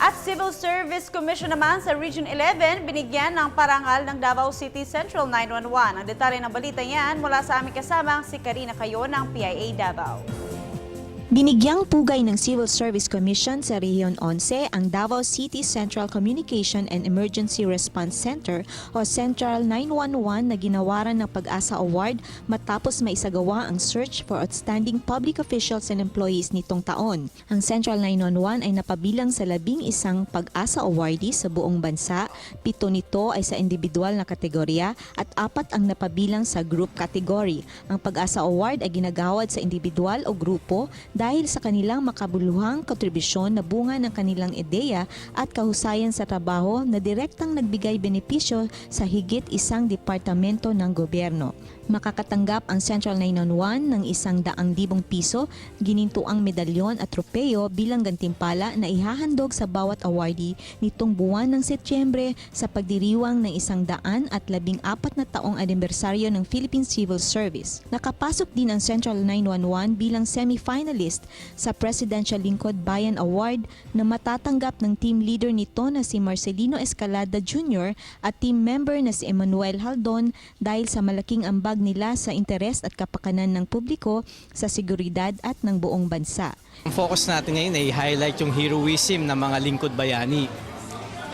At Civil Service Commission naman sa Region 11, binigyan ng parangal ng Davao City Central 911. Ang detalye ng balita yan mula sa aming kasamang si Karina Kayo ng PIA Davao. Binigyang pugay ng Civil Service Commission sa Rehiyon 11 ang Davao City Central Communication and Emergency Response Center o Central 911 na ginawaran ng Pag-asa Award matapos maisagawa ang search for outstanding public officials and employees nitong taon. Ang Central 911 ay napabilang sa 11 Pag-asa awardees sa buong bansa, 7 nito ay sa individual na kategorya at 4 ang napabilang sa group category. Ang Pag-asa Award ay ginagawad sa individual o grupo dahil sa kanilang makabuluhang kontribusyon na bunga ng kanilang ideya at kahusayan sa trabaho na direktang nagbigay benepisyo sa higit isang departamento ng gobyerno. Makakatanggap ang Central 911 ng 100,000 piso, ginintuang medalyon at tropeyo bilang gantimpala na ihahandog sa bawat awardee nitong buwan ng Setyembre sa pagdiriwang ng 114 na taong anibersaryo ng Philippine Civil Service. Nakapasok din ang Central 911 bilang semi-finalist sa Presidential Lingkod Bayan Award na matatanggap ng team leader nito na si Marcelino Escalada Jr. at team member na si Emmanuel Haldon dahil sa malaking ambag nila sa interes at kapakanan ng publiko sa seguridad at ng buong bansa. Ang focus natin ngayon ay highlight yung heroism ng mga lingkod bayani.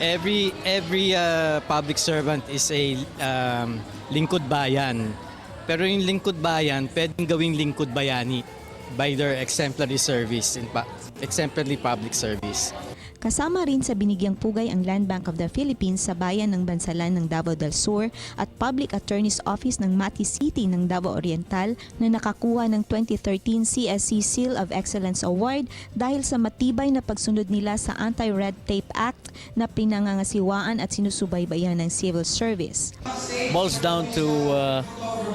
Every public servant is a lingkod bayan. Pero yung lingkod bayan, pwedeng gawing lingkod bayani by their exemplary service, exemplary public service. Kasama rin sa binigyang pugay ang Land Bank of the Philippines sa bayan ng Bansalan ng Davao del Sur at Public Attorney's Office ng Mati City ng Davao Oriental na nakakuha ng 2013 CSC Seal of Excellence Award dahil sa matibay na pagsunod nila sa Anti-Red Tape Act na pinangangasiwaan at sinusubaybayan ng civil service. Boils down to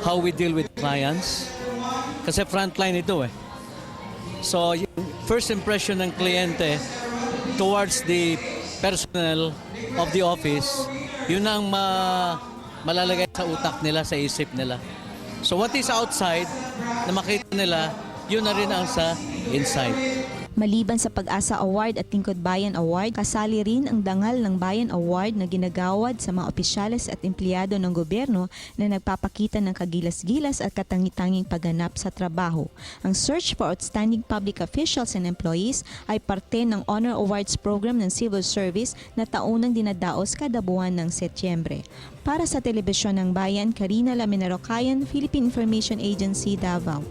how we deal with clients. Kasi frontline ito eh. So, yung first impression ng kliyente towards the personnel of the office, yun ang malalagay sa utak nila, sa isip nila. So what is outside na makita nila, yun na rin ang sa inside. Maliban sa Pag-asa Award at Lingkod Bayan Award, kasali rin ang Dangal ng Bayan Award na ginagawad sa mga opisyales at empleyado ng gobyerno na nagpapakita ng kagilas-gilas at katangi-tanging pagganap sa trabaho. Ang Search for Outstanding Public Officials and Employees ay parte ng Honor Awards Program ng Civil Service na taunang dinadaos kada buwan ng Setyembre. Para sa Telebisyon ng Bayan, Karina Lamenarocayan, Philippine Information Agency, Davao.